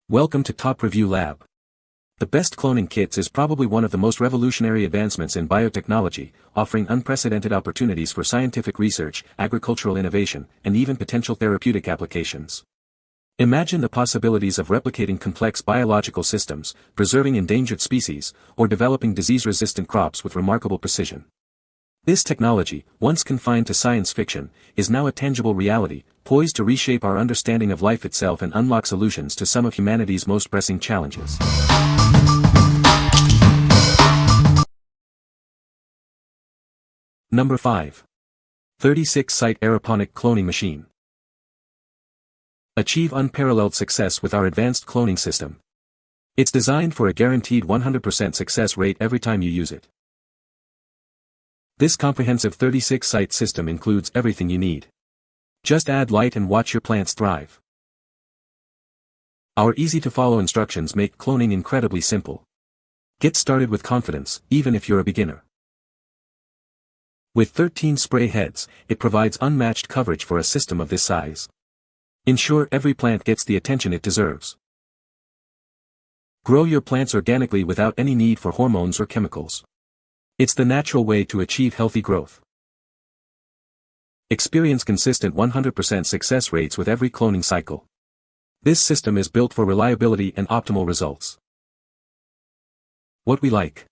Welcome to Top Review Lab. The best cloning kits is probably one of the most revolutionary advancements in biotechnology, offering unprecedented opportunities for scientific research, agricultural innovation, and even potential therapeutic applications. Imagine the possibilities of replicating complex biological systems, preserving endangered species, or developing disease-resistant crops with remarkable precision. This technology, once confined to science fiction, is now a tangible reality, poised to reshape our understanding of life itself and unlock solutions to some of humanity's most pressing challenges. Number 5. 36-site Aeroponic Cloning Machine. Achieve unparalleled success with our advanced cloning system. It's designed for a guaranteed 100% success rate every time you use it. This comprehensive 36-site system includes everything you need. Just add light and watch your plants thrive. Our easy-to-follow instructions make cloning incredibly simple. Get started with confidence, even if you're a beginner. With 13 spray heads, it provides unmatched coverage for a system of this size. Ensure every plant gets the attention it deserves. Grow your plants organically without any need for hormones or chemicals. It's the natural way to achieve healthy growth. Experience consistent 100% success rates with every cloning cycle. This system is built for reliability and optimal results. What we like.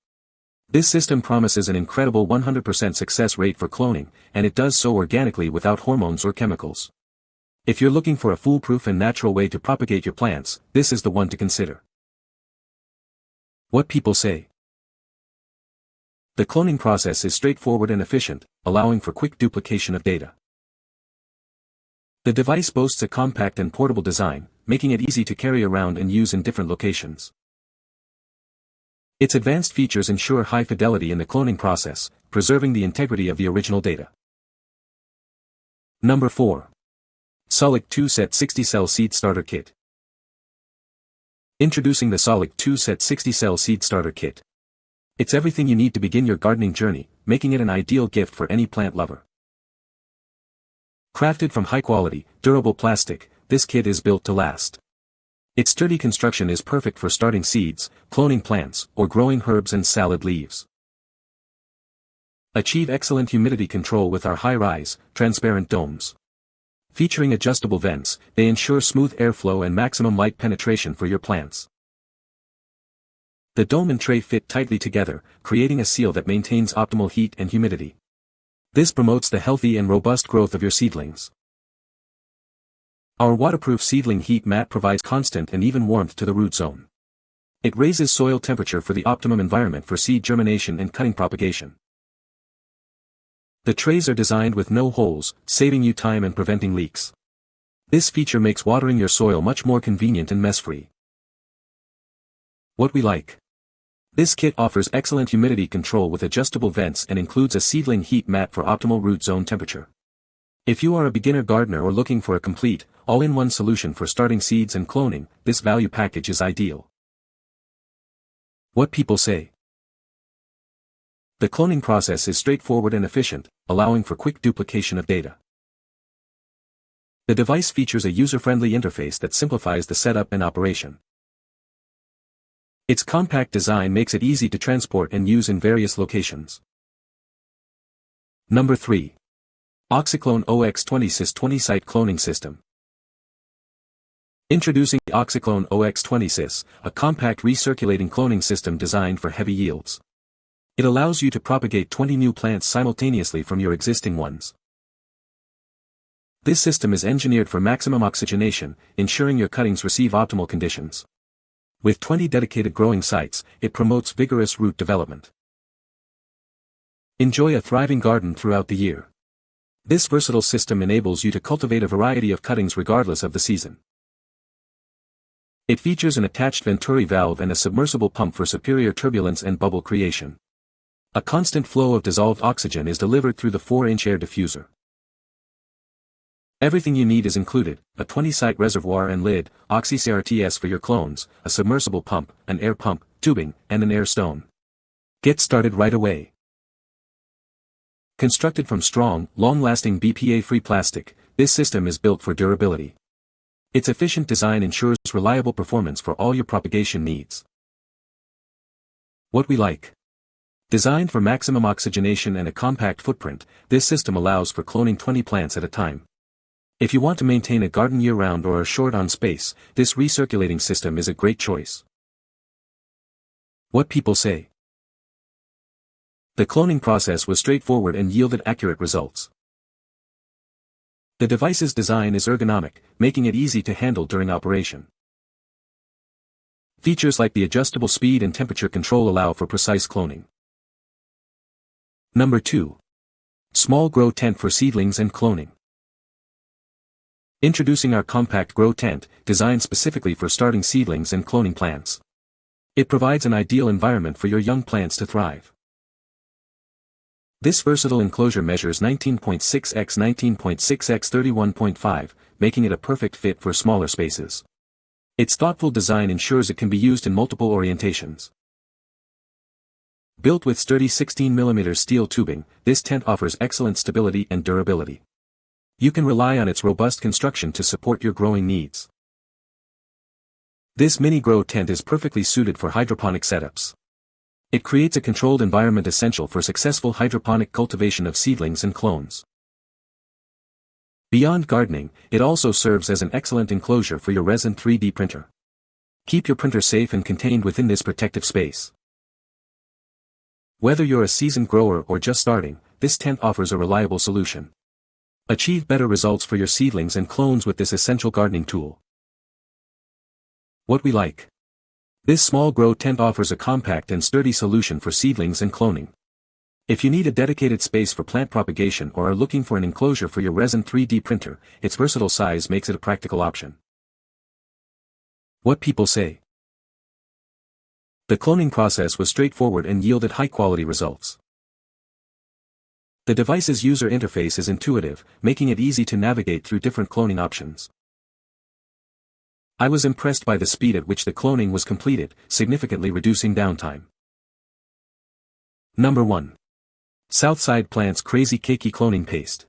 This system promises an incredible 100% success rate for cloning, and it does so organically without hormones or chemicals. If you're looking for a foolproof and natural way to propagate your plants, this is the one to consider. What people say. The cloning process is straightforward and efficient, allowing for quick duplication of data. The device boasts a compact and portable design, making it easy to carry around and use in different locations. Its advanced features ensure high fidelity in the cloning process, preserving the integrity of the original data. Number 4. SOLIGT 2-Set 60-Cell Seed Starter Kit. Introducing the SOLIGT 2-Set 60-Cell Seed Starter Kit. It's everything you need to begin your gardening journey, making it an ideal gift for any plant lover. Crafted from high-quality, durable plastic, this kit is built to last. Its sturdy construction is perfect for starting seeds, cloning plants, or growing herbs and salad leaves. Achieve excellent humidity control with our high-rise, transparent domes. Featuring adjustable vents, they ensure smooth airflow and maximum light penetration for your plants. The dome and tray fit tightly together, creating a seal that maintains optimal heat and humidity. This promotes the healthy and robust growth of your seedlings. Our waterproof seedling heat mat provides constant and even warmth to the root zone. It raises soil temperature for the optimum environment for seed germination and cutting propagation. The trays are designed with no holes, saving you time and preventing leaks. This feature makes watering your soil much more convenient and mess-free. What we like. This kit offers excellent humidity control with adjustable vents and includes a seedling heat mat for optimal root zone temperature. If you are a beginner gardener or looking for a complete, all-in-one solution for starting seeds and cloning, this value package is ideal. What people say. The cloning process is straightforward and efficient, allowing for quick duplication of data. The device features a user-friendly interface that simplifies the setup and operation. Its compact design makes it easy to transport and use in various locations. Number 3. Oxyclone OX20 20-Site Cloning System. Introducing the Oxyclone OX20, a compact recirculating cloning system designed for heavy yields. It allows you to propagate 20 new plants simultaneously from your existing ones. This system is engineered for maximum oxygenation, ensuring your cuttings receive optimal conditions. With 20 dedicated growing sites, it promotes vigorous root development. Enjoy a thriving garden throughout the year. This versatile system enables you to cultivate a variety of cuttings regardless of the season. It features an attached venturi valve and a submersible pump for superior turbulence and bubble creation. A constant flow of dissolved oxygen is delivered through the 4-inch air diffuser. Everything you need is included: a 20-site reservoir and lid, OxyCRTS for your clones, a submersible pump, an air pump, tubing, and an air stone. Get started right away. Constructed from strong, long-lasting BPA-free plastic, this system is built for durability. Its efficient design ensures reliable performance for all your propagation needs. What we like. Designed for maximum oxygenation and a compact footprint, this system allows for cloning 20 plants at a time. If you want to maintain a garden year-round or are short on space, this recirculating system is a great choice. What people say. The cloning process was straightforward and yielded accurate results. The device's design is ergonomic, making it easy to handle during operation. Features like the adjustable speed and temperature control allow for precise cloning. Number 2. Small grow tent for seedlings and cloning. Introducing our compact grow tent, designed specifically for starting seedlings and cloning plants. It provides an ideal environment for your young plants to thrive. This versatile enclosure measures 19.6 x 19.6 x 31.5, making it a perfect fit for smaller spaces. Its thoughtful design ensures it can be used in multiple orientations. Built with sturdy 16mm steel tubing, this tent offers excellent stability and durability. You can rely on its robust construction to support your growing needs. This mini grow tent is perfectly suited for hydroponic setups. It creates a controlled environment essential for successful hydroponic cultivation of seedlings and clones. Beyond gardening, it also serves as an excellent enclosure for your resin 3D printer. Keep your printer safe and contained within this protective space. Whether you're a seasoned grower or just starting, this tent offers a reliable solution. Achieve better results for your seedlings and clones with this essential gardening tool. What we like. This small grow tent offers a compact and sturdy solution for seedlings and cloning. If you need a dedicated space for plant propagation or are looking for an enclosure for your resin 3D printer, its versatile size makes it a practical option. What people say. The cloning process was straightforward and yielded high-quality results. The device's user interface is intuitive, making it easy to navigate through different cloning options. I was impressed by the speed at which the cloning was completed, significantly reducing downtime. Number 1. Southside Plants Crazy Keiki Cloning Paste.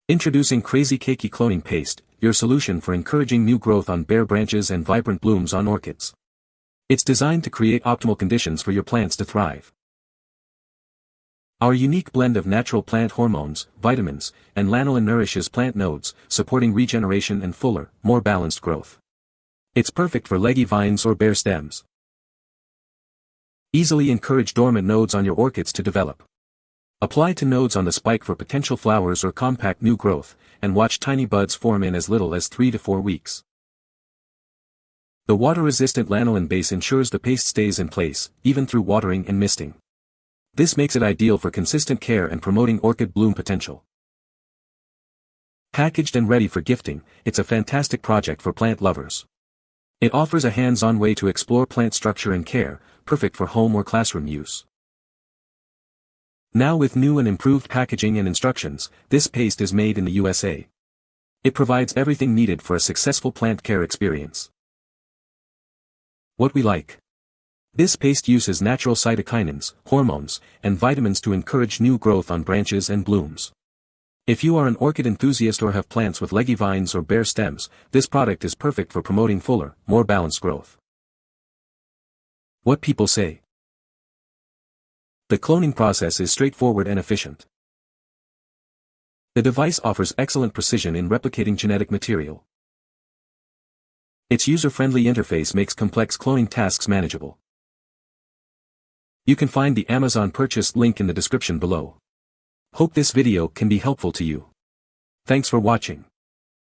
Introducing Crazy Keiki Cloning Paste, your solution for encouraging new growth on bare branches and vibrant blooms on orchids. It's designed to create optimal conditions for your plants to thrive. Our unique blend of natural plant hormones, vitamins, and lanolin nourishes plant nodes, supporting regeneration and fuller, more balanced growth. It's perfect for leggy vines or bare stems. Easily encourage dormant nodes on your orchids to develop. Apply to nodes on the spike for potential flowers or compact new growth, and watch tiny buds form in as little as 3 to 4 weeks. The water-resistant lanolin base ensures the paste stays in place, even through watering and misting. This makes it ideal for consistent care and promoting orchid bloom potential. Packaged and ready for gifting, it's a fantastic project for plant lovers. It offers a hands-on way to explore plant structure and care, perfect for home or classroom use. Now with new and improved packaging and instructions, this paste is made in the USA. It provides everything needed for a successful plant care experience. What we like. This paste uses natural cytokinins, hormones, and vitamins to encourage new growth on branches and blooms. If you are an orchid enthusiast or have plants with leggy vines or bare stems, this product is perfect for promoting fuller, more balanced growth. What people say. The cloning process is straightforward and efficient. The device offers excellent precision in replicating genetic material. Its user-friendly interface makes complex cloning tasks manageable. You can find the Amazon purchase link in the description below. Hope this video can be helpful to you. Thanks for watching.